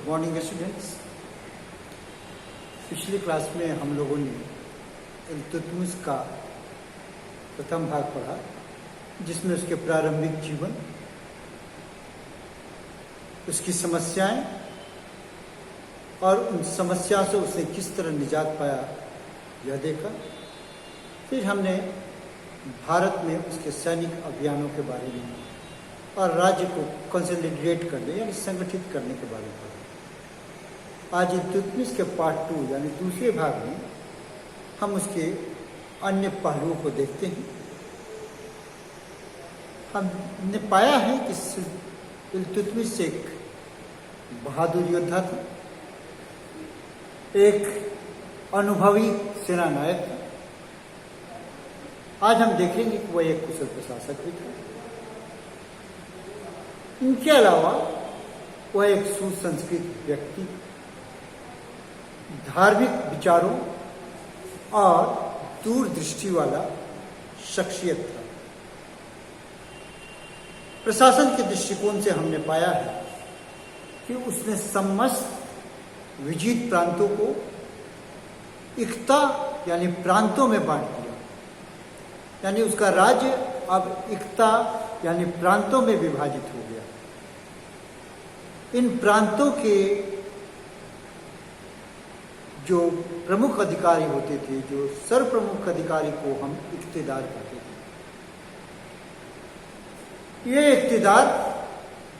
Morning students. पिछली class में हम लोगों ने इल्तुतमिश का प्रथम भाग पढ़ा, जिसमें उसके प्रारंभिक जीवन, उसकी समस्याएं और उन समस्याओं से उसने किस तरह निजात पाया यह देखा। फिर हमने भारत में उसके सैनिक अभियानों के बारे में और राज्य को कंसोलिडेट करने यानी संगठित करने के बारे में पढ़ा। आज इल्तुतमिश के पार्ट 2 यानी दूसरे भाग में हम उसके अन्य पहलुओं को देखते हैं। हमने पाया है कि इल्तुतमिश एक बहादुर योद्धा था, एक अनुभवी सेना नायक था। आज हम देखेंगे कि वह एक कुशल प्रशासक भी था। इनके अलावा वह एक सुसंस्कृत व्यक्ति, धार्मिक विचारों और दूरदृष्टि वाला शख्सियत था। प्रशासन के दृष्टिकोण से हमने पाया है कि उसने समस्त विजित प्रांतों को इक्ता यानी प्रांतों में बांट दिया, यानी उसका राज्य अब इक्ता यानी प्रांतों में विभाजित हो गया। इन प्रांतों के जो प्रमुख अधिकारी होते थे, जो सर्वप्रमुख अधिकारी को हम इक्तेदार कहते थे, ये इक्तेदार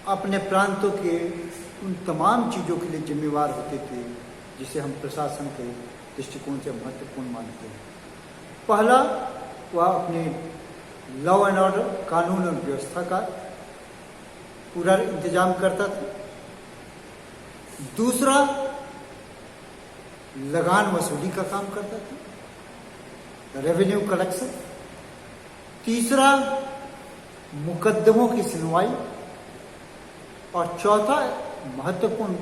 अपने प्रांतों के उन तमाम चीज़ों के लिए जिम्मेवार होते थे जिसे हम प्रशासन के दृष्टिकोण से महत्वपूर्ण मानते हैं। पहला, वह अपने लॉ एंड ऑर्डर, कानून और व्यवस्था का पूरा इंतजाम करता था। दूसरा, लगान वसूली का काम करता था, रेवेन्यू कलेक्शन। तीसरा, मुकदमों की सुनवाई। और चौथा महत्वपूर्ण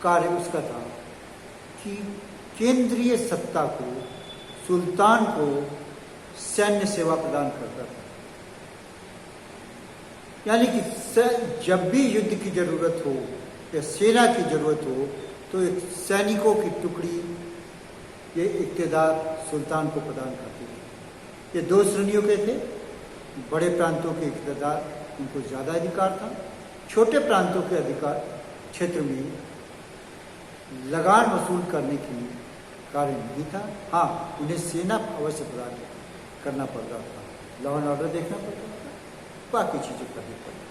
कार्य उसका था कि केंद्रीय सत्ता को, सुल्तान को सैन्य सेवा प्रदान करता था। यानी कि जब भी युद्ध की जरूरत हो या सेना की जरूरत हो तो एक सैनिकों की टुकड़ी ये इक्तेदार सुल्तान को प्रदान करती थी। ये दो श्रेणियों के थे। बड़े प्रांतों के इक्तेदार, उनको ज़्यादा अधिकार था। छोटे प्रांतों के अधिकार क्षेत्र में लगान वसूल करने की कार्य नहीं था। हाँ, उन्हें सेना अवश्य प्रदान करना पड़ता था, लॉ एंड ऑर्डर देखना पड़ता था, बाकी चीज़ें करनी पड़ती।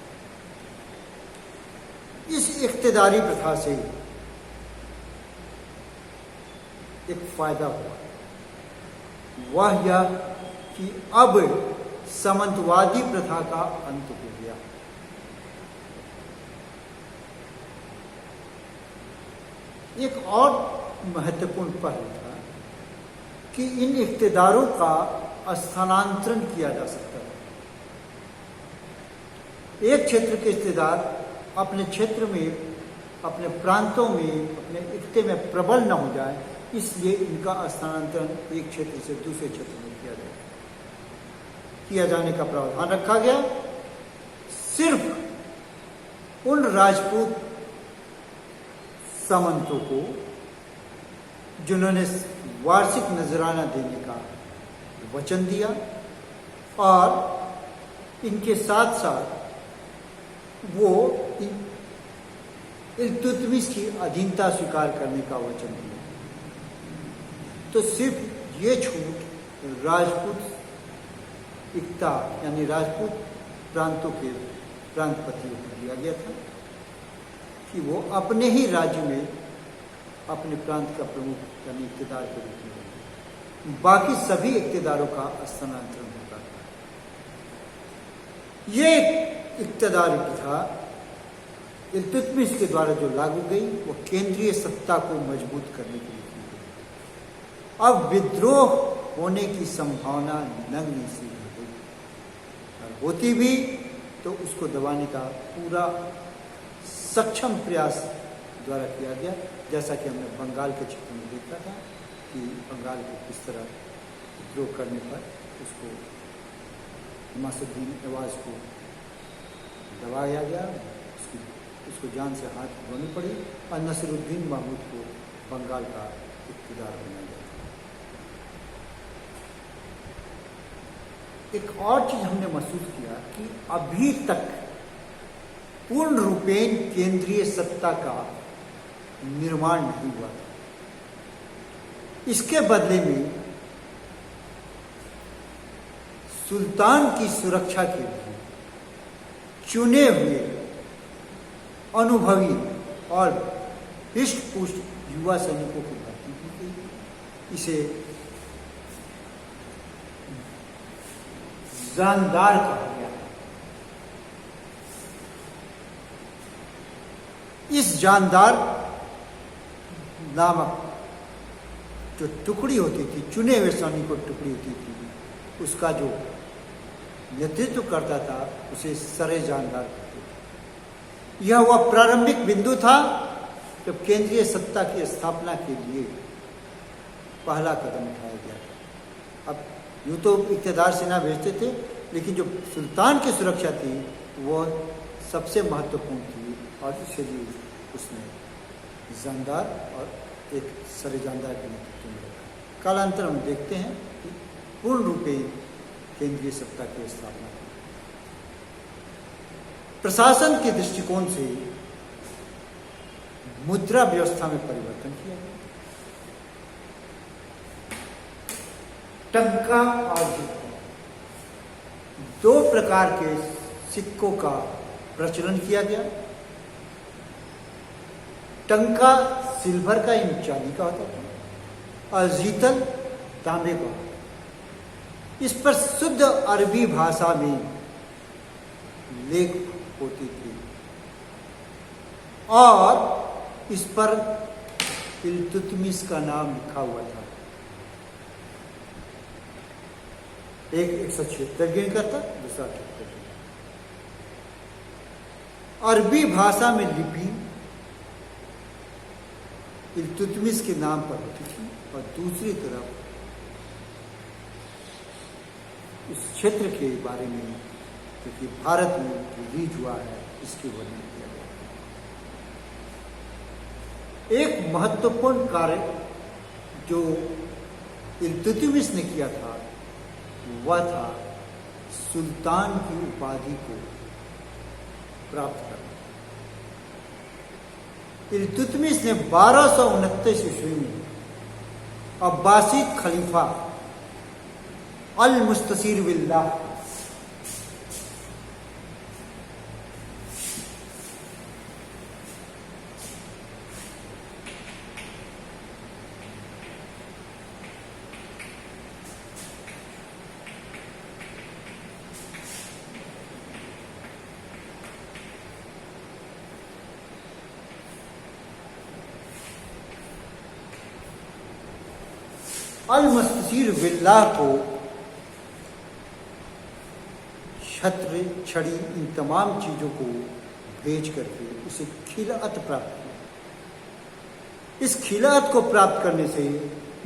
इस इख्तियारी प्रथा से एक फायदा हुआ, वह यह कि अब सामंतवादी प्रथा का अंत हो गया। एक और महत्वपूर्ण पहलू था कि इन इख्तियारों का स्थानांतरण किया जा सकता है। एक क्षेत्र के इख्तियार अपने क्षेत्र में, अपने प्रांतों में, अपने इक्ते में प्रबल न हो जाए, इसलिए इनका स्थानांतरण एक क्षेत्र से दूसरे क्षेत्र में किया जाने का प्रावधान रखा गया। सिर्फ उन राजपूत सामंतों को जिन्होंने वार्षिक नजराना देने का वचन दिया और इनके साथ साथ वो इल्तुतमिश की अधीनता स्वीकार करने का वचन दिया, तो सिर्फ ये छूट राजपूत इक्ता यानी राजपूत प्रांतों के प्रांतपतियों को दिया गया था कि वो अपने ही राज्य में अपने प्रांत का प्रमुख यानी इक्तेदार के रूप में, बाकी सभी इक्तेदारों का स्थानांतरण होता था। ये इक्तेदारी प्रथा इल्तुतमिश के द्वारा जो लागू गई, वो केंद्रीय सत्ता को मजबूत करने के लिए की गई। अब विद्रोह होने की संभावना नंगी सी हो गई, और होती भी तो उसको दबाने का पूरा सक्षम प्रयास द्वारा किया गया। जैसा कि हमने बंगाल के क्षेत्र में देखा था कि बंगाल को किस तरह विद्रोह करने पर उसको गयासुद्दीन ऐवाज को दबाया गया, उसकी उसको जान से हाथ धोनी पड़ी और नसीरुद्दीन महमूद को बंगाल का इक़्तिदार बनाया गया। एक और चीज हमने महसूस किया कि अभी तक पूर्ण रूपेण केंद्रीय सत्ता का निर्माण नहीं हुआ था। इसके बदले में सुल्तान की सुरक्षा के लिए चुने हुए अनुभवी और हृष्ट पुष्ट युवा सैनिकों की भर्ती की गई। इसे जानदार कहा गया। इस जानदार नामक जो टुकड़ी होती थी, चुने हुए सैनिकों की टुकड़ी होती थी, उसका जो नेतृत्व करता था उसे सरे जानदार कहते थे। यह वह प्रारंभिक बिंदु था जब केंद्रीय सत्ता की स्थापना के लिए पहला कदम उठाया गया था। अब यूँ तो इक़्तिदार सेना भेजते थे, लेकिन जो सुल्तान की सुरक्षा थी वह सबसे महत्वपूर्ण थी और इसलिए उसने जानदार और एक सरे जानदार के नेतृत्व में रखा। कालांतर हम देखते हैं कि पूर्ण रूपे केंद्रीय सत्ता की स्थापना की। प्रशासन के दृष्टिकोण से मुद्रा व्यवस्था में परिवर्तन किया गया। टंका और सिक्का, दो प्रकार के सिक्कों का प्रचलन किया गया। टंका सिल्वर का यानी चांदी का होता था और जीतल तांबे का। इस पर शुद्ध अरबी भाषा में लेख होती थी और इस पर इल्तुतमिश का नाम लिखा हुआ था। एक 176 गिन करता, दूसरा 78। अरबी भाषा में लिपि इल्तुतमिश के नाम पर होती थी और दूसरी तरफ उस क्षेत्र के बारे में, क्योंकि भारत में रिलीज हुआ है, इसके वर्णन किया गया। एक महत्वपूर्ण कार्य जो इल्तुतमिश ने किया था वह था सुल्तान की उपाधि को प्राप्त करना। इल्तुतमिश ने 1229 ईस्वी में अब्बासीद खलीफा अल मुस्तसीर बिल्लाह अल मुस्तसीर बिल्लाह को छत्र, छड़ी, इन तमाम चीज़ों को भेज करके उसे खिलाअत प्राप्त किया। इस खिलाअत को प्राप्त करने से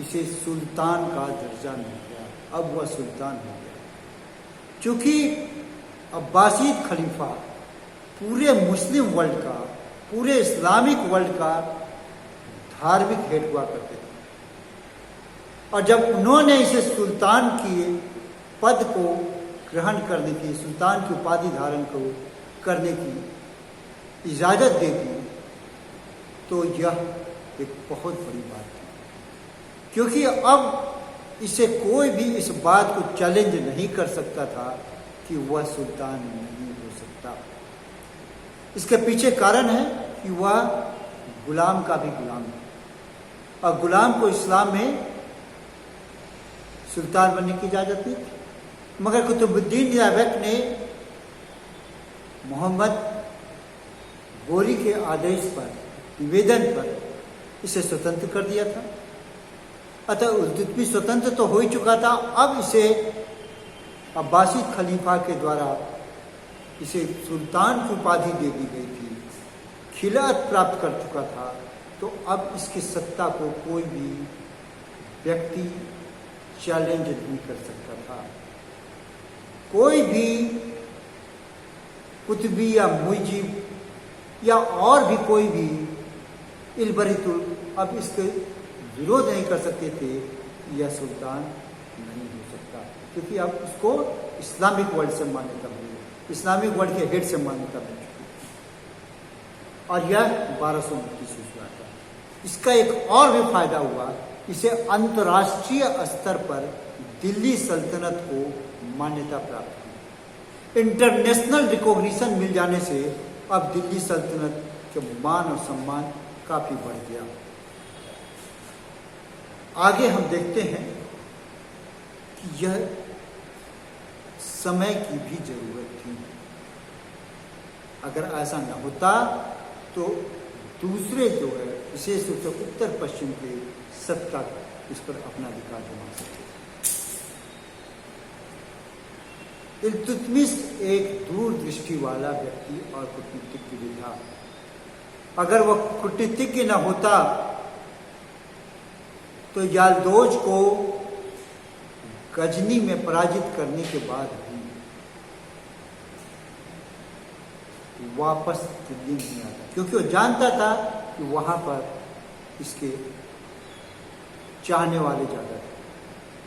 इसे सुल्तान का दर्जा मिल गया। अब वह सुल्तान हो गया। चूँकि अब्बासीद खलीफा पूरे मुस्लिम वर्ल्ड का, पूरे इस्लामिक वर्ल्ड का धार्मिक हेड हुआ करते थे और जब उन्होंने इसे सुल्तान की पद को ग्रहण करने की, सुल्तान की उपाधि धारण को करने की इजाज़त दे दी तो यह एक बहुत बड़ी बात थी, क्योंकि अब इसे कोई भी इस बात को चैलेंज नहीं कर सकता था कि वह सुल्तान नहीं हो सकता। इसके पीछे कारण है कि वह गुलाम का भी गुलाम है और गुलाम को इस्लाम में सुल्तान बनने की इजाज़त दी। मगर कुतुबुद्दीन ऐबक ने मोहम्मद गोरी के आदेश पर, निवेदन पर इसे स्वतंत्र कर दिया था। अतः इल्तुतमिश स्वतंत्र तो हो ही चुका था, अब इसे अब्बासीद खलीफा के द्वारा इसे सुल्तान की उपाधि दे दी गई थी, खिलाअत प्राप्त कर चुका था, तो अब इसकी सत्ता को कोई भी व्यक्ति चैलेंज नहीं कर सकता था। कोई भी कुतुबी या मुइजी या और भी कोई भी इलबरीतुल अब इसके विरोध नहीं कर सकते थे, यह सुल्तान नहीं हो सकता, क्योंकि अब उसको इस्लामिक वर्ल्ड से मान्यता मिली, इस्लामिक वर्ल्ड के हेड से मान्यता मिल चुकी और यह 1229 से हुआ था। इसका एक और भी फायदा हुआ, इसे अंतर्राष्ट्रीय स्तर पर दिल्ली सल्तनत को मान्यता प्राप्त हुई। इंटरनेशनल रिकॉग्निशन मिल जाने से अब दिल्ली सल्तनत के मान और सम्मान काफी बढ़ गया। आगे हम देखते हैं कि यह समय की भी जरूरत थी। अगर ऐसा न होता तो दूसरे जो है, विशेष रूप से उत्तर पश्चिम के सत्ता इस पर अपना अधिकार जमा सकते। इल्तुतमिश एक दूरदृष्टि वाला व्यक्ति और कूटनीतिज्ञ भी था। अगर वह कूटनीतिज्ञ न होता तो यालदोज को गजनी में पराजित करने के बाद भी वापस दिल्ली नहीं आता, क्योंकि वो जानता था कि वहां पर इसके चाहने वाले ज्यादा थे।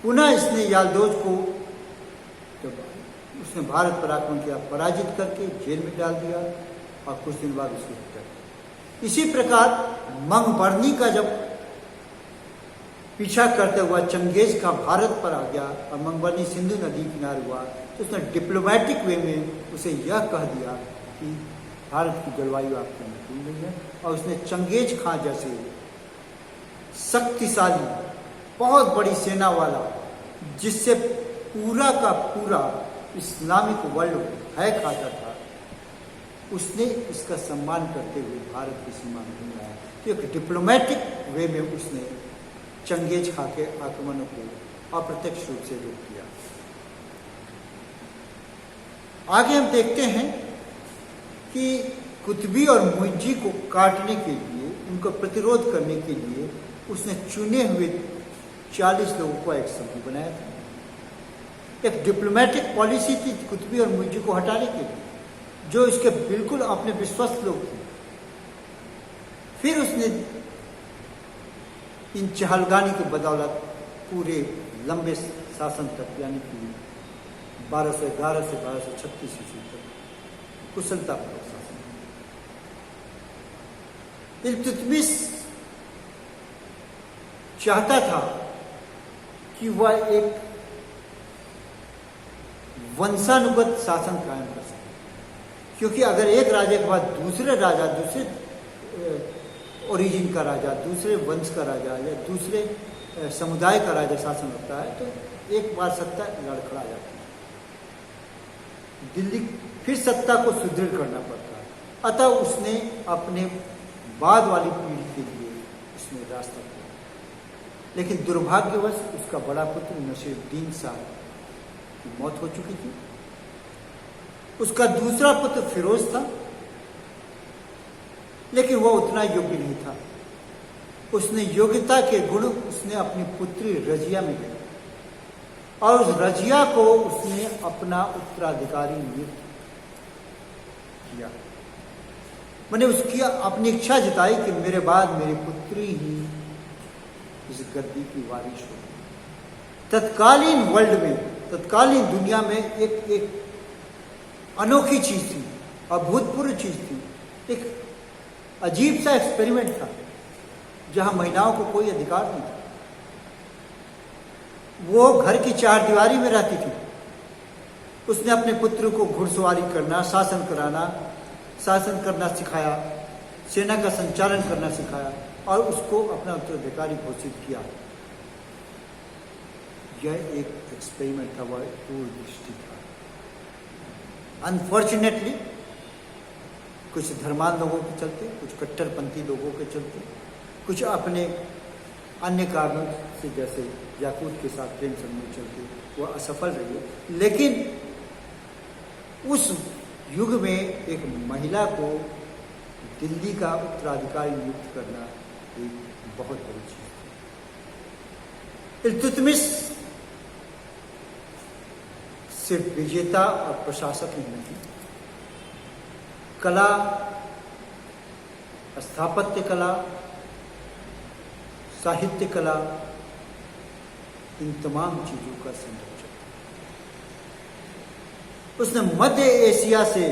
पुनः इसने यालदोज को, जब उसने भारत पर आक्रमण किया, पराजित करके जेल में डाल दिया और कुछ दिन बाद उसकी हत्या की। इसी प्रकार मंगबर्नी का जब पीछा करते हुआ चंगेज का भारत पर आ गया और मंगबर्नी सिंधु नदी किनारे हुआ, तो उसने डिप्लोमेटिक वे में उसे यह कह दिया कि भारत की जलवायु आपके अनुकूल नहीं है, और उसने चंगेज खां जैसे शक्तिशाली बहुत बड़ी सेना वाला, जिससे पूरा का पूरा इस्लामिक वर्ल्ड भय खाता था, उसने इसका सम्मान करते हुए भारत की सीमा में लाया। तो एक डिप्लोमेटिक वे में उसने चंगेज खां के आक्रमणों को अप्रत्यक्ष रूप से रोक दिया। आगे हम देखते हैं कि कुतुबी और मुइज्जी को काटने के लिए, उनको प्रतिरोध करने के लिए उसने चुने हुए 40 लोगों को एक समूह बनाया था। एक डिप्लोमेटिक पॉलिसी थी कुतुबी और मुइज्जी को हटाने के लिए, जो इसके बिल्कुल अपने विश्वस्त लोग थे। फिर उसने इन चहलगानी की बदौलत पूरे लंबे शासन तक, यानी कि 1211 से 1236 ईस्वी तक कुशलतापूर्वक शासन। इल्तुतमिश चाहता था कि वह एक वंशानुगत शासन कायम कर सके, क्योंकि अगर एक राजा के बाद दूसरे राजा, दूसरे ओरिजिन का राजा, दूसरे वंश का राजा या दूसरे समुदाय का राजा शासन होता है, तो एक बार सत्ता लड़खड़ा जाती है। दिल्ली फिर सत्ता को सुदृढ़ करना पड़ता है। अतः उसने अपने बाद वाली पीढ़ी के लिए उसने रास्ता किया, लेकिन दुर्भाग्यवश उसका बड़ा पुत्र नसीरुद्दीन शाह की मौत हो चुकी थी। उसका दूसरा पुत्र फिरोज था, लेकिन वह उतना योग्य नहीं था। उसने योग्यता के गुण उसने अपनी पुत्री रजिया में दिए और उस रजिया को उसने अपना उत्तराधिकारी नियुक्त किया। मैंने उसकी अपनी इच्छा जताई कि मेरे बाद मेरी पुत्री ही इस गद्दी की वारिश हो। तत्कालीन वर्ल्ड में, तत्कालीन दुनिया में एक अनोखी चीज थी, अभूतपूर्व चीज थी, एक अजीब सा एक्सपेरिमेंट था जहां महिलाओं को कोई अधिकार नहीं था। वो घर की चारदीवारी में रहती थी। उसने अपने पुत्र को घुड़सवारी करना, शासन करना सिखाया, सेना का संचालन करना सिखाया और उसको अपना उत्तराधिकारी घोषित किया। यह एक एक्सपेरिमेंट था, वह दूरदृष्टि था। अनफॉर्चुनेटली कुछ धर्मांध लोगों के चलते, कुछ कट्टरपंथी लोगों के चलते, कुछ अपने अन्य कारणों से, जैसे याकूत के साथ प्रेम संबंध चलते, वह असफल रही है। लेकिन उस युग में एक महिला को दिल्ली का उत्तराधिकारी नियुक्त करना एक बहुत बड़ी चीज थी। इल्तुतमिश सिर्फ विजेता और प्रशासक ही नहीं, कला स्थापत्य कला, साहित्य कला, इन तमाम चीजों का संरक्षक। उसने मध्य एशिया से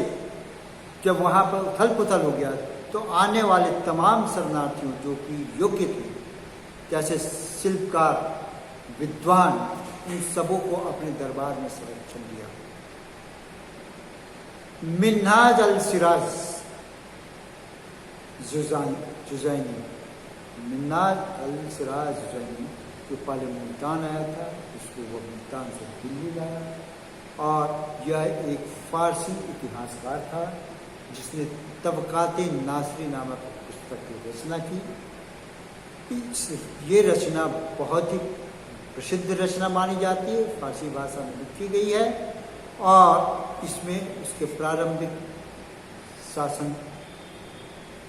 जब वहां पर उथल पुथल हो गया तो आने वाले तमाम शरणार्थियों जो कि योग्य थे, जैसे शिल्पकार, विद्वान, उन सबों को अपने दरबार में संरक्षण दिया। मिन्हाज अल सिराज जुज़ैनी, मिन्हाज अल सिराज जुज़ैनी जो पहले मुल्तान आया था, उसको वो मुल्तान से दिल्ली लाया, और यह एक फारसी इतिहासकार था जिसने तबकाते नासरी नामक पुस्तक की रचना की। ये रचना बहुत ही प्रसिद्ध रचना मानी जाती है, फारसी भाषा में लिखी गई है, और इसमें उसके प्रारंभिक शासन,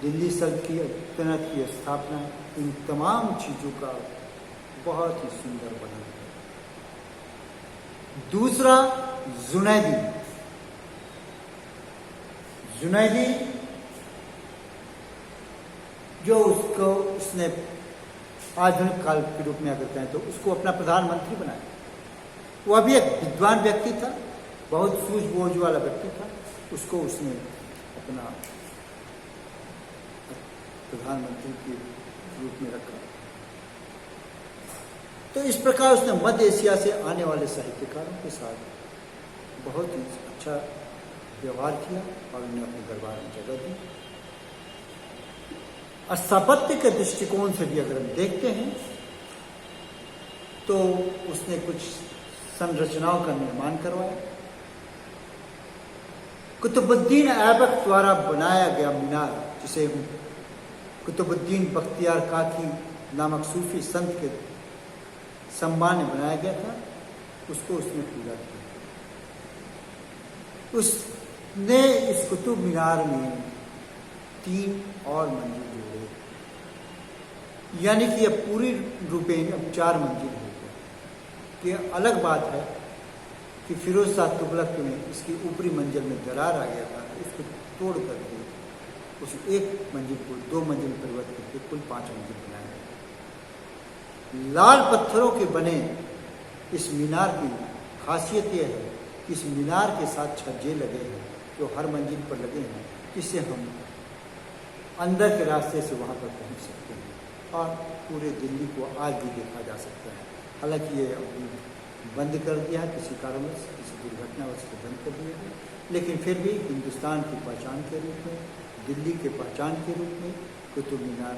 दिल्ली सल्तनत की स्थापना, इन तमाम चीज़ों का बहुत ही सुंदर वर्णन है। दूसरा, जुनैदी जो उसने आधुनिक काल के रूप में अगर कहें तो उसको अपना प्रधानमंत्री बनाया। वह भी एक विद्वान व्यक्ति था, बहुत सूझबूझ वाला व्यक्ति था, उसको उसने अपना प्रधानमंत्री के रूप में रखा। तो इस प्रकार उसने मध्य एशिया से आने वाले साहित्यकारों के साथ बहुत ही अच्छा व्यवहार किया और उन्हें अपने दरबार में जगह दी। स्थापत्य के दृष्टिकोण से भी अगर हम देखते हैं तो उसने कुछ संरचनाओं का निर्माण करवाया। कुतुबुद्दीन ऐबक द्वारा बनाया गया मीनार, जिसे कुतुबुद्दीन बख्तियार काकी नामक सूफी संत के सम्मान में बनाया गया था, उसको उसने पूरा किया। उसने इस कुतुब मीनार में 3 और मंजिल जोड़े, यानी कि यह पूरी रूपेण अब 4 मंजिल हो गया। ये अलग बात है कि फिरोज शाह तुगलक में इसकी ऊपरी मंजिल में दरार आ गया था, इसको तोड़ करके उस 1 मंजिल को 2 मंजिल परिवर्तित करके कुल 5 मंजिल बनाया गया। लाल पत्थरों के बने इस मीनार की खासियत यह है कि इस मीनार के साथ छज्जे लगे हैं जो हर मंजिल पर लगे हैं, जिससे हम अंदर के रास्ते से वहाँ पर पहुँच सकते हैं और पूरे दिल्ली को आज भी देखा जा सकता है। हालांकि ये अभी बंद कर दिया है, किसी कारणवश, किसी दुर्घटनावश को बंद कर दिया है, लेकिन फिर भी हिंदुस्तान की पहचान के रूप में, दिल्ली के पहचान के रूप में कुतुब मीनार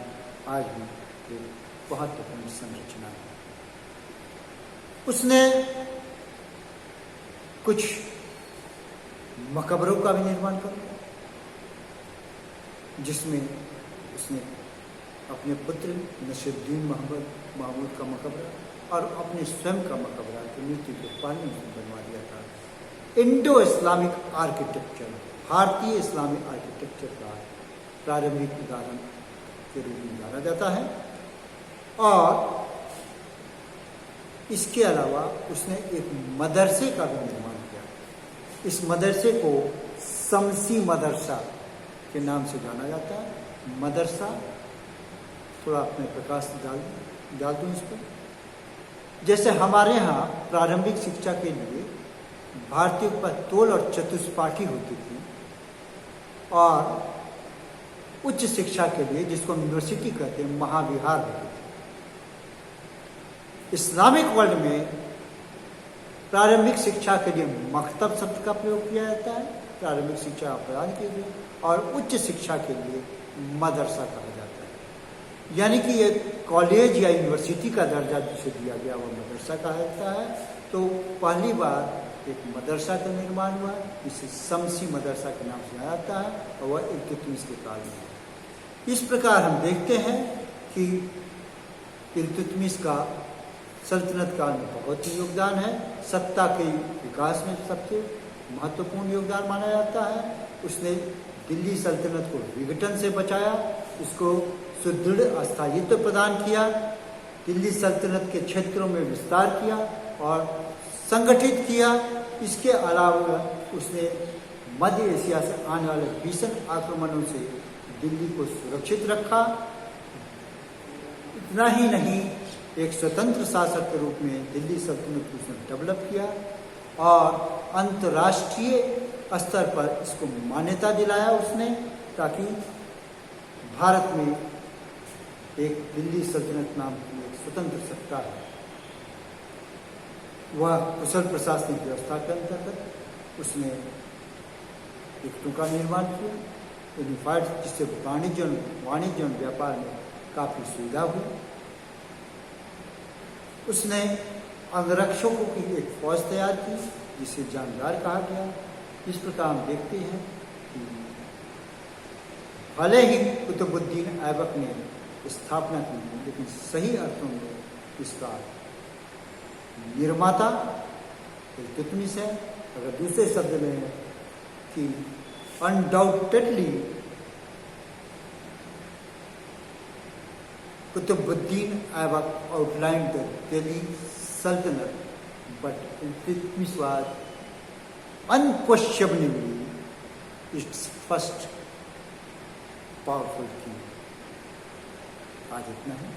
आज भी एक महत्वपूर्ण संरचना है। उसने कुछ मकबरों का भी निर्माण कर दिया, जिसमें उसने अपने पुत्र नसीरुद्दीन महमूद का मकबरा और अपने स्वयं का मकबरा की मृत्यु के पहले में बनवा दिया था। इंडो इस्लामिक आर्किटेक्चर, भारतीय इस्लामी आर्किटेक्चर का प्रारंभिक उदाहरण के रूप में जाना जाता है। और इसके अलावा उसने एक मदरसे का भी निर्माण किया। इस मदरसे को शमसी मदरसा के नाम से जाना जाता है। मदरसा, थोड़ा अपने प्रकाश डाल दूँ इस पर। जैसे हमारे यहाँ प्रारंभिक शिक्षा के लिए भारतीय पर तोल और चतुष्पाठी होती थी, और उच्च शिक्षा के लिए, जिसको हम यूनिवर्सिटी कहते हैं, महाविहार होती थी। इस्लामिक वर्ल्ड में प्रारंभिक शिक्षा के लिए मकतब शब्द का प्रयोग किया जाता है, प्रारंभिक शिक्षा प्रदान की गई, और उच्च शिक्षा के लिए मदरसा कहा जाता है। यानी कि ये कॉलेज या यूनिवर्सिटी का दर्जा जिसे दिया गया वो मदरसा कहा जाता है। तो पहली बार एक मदरसा का निर्माण हुआ, इसे शमसी मदरसा के नाम से जाना जाता है, और वह इल्तुतमिश के काल में। इस प्रकार हम देखते हैं कि इल्तुतमिश का सल्तनत काल में बहुत ही योगदान है। सत्ता के विकास में सबसे महत्वपूर्ण योगदान माना जाता है। उसने दिल्ली सल्तनत को विघटन से बचाया, उसको सुदृढ़ अस्थायित्व प्रदान किया, दिल्ली सल्तनत के क्षेत्रों में विस्तार किया और संगठित किया। इसके अलावा उसने मध्य एशिया से आने वाले भीषण आक्रमणों से दिल्ली को सुरक्षित रखा। इतना ही नहीं, एक स्वतंत्र शासक के रूप में दिल्ली सल्तनत को उसने डेवलप किया और अंतर्राष्ट्रीय स्तर पर इसको मान्यता दिलाया उसने, ताकि भारत में एक दिल्ली सल्तनत नाम की एक स्वतंत्र सत्ता है। वह कुशल प्रशासनिक व्यवस्था के अंतर्गत उसने एकटों का निर्माण किया, यूनिफाइड, जिससे वाणिज्य और व्यापार में काफ़ी सुविधा हुई। उसने अंगरक्षकों की एक फौज तैयार की जिसे जानदार कहा गया। इस प्रकार हम देखते हैं कि भले ही कुतुबुद्दीन ऐबक ने स्थापना की, लेकिन सही अर्थों में इसका निर्माता इल्तुतमिश है। अगर दूसरे शब्द में कि undoubtedly Qutubuddin Aibak outlined the Delhi Sultanate, but Iltutmish was unquestionably its first powerful king. आज इतना है।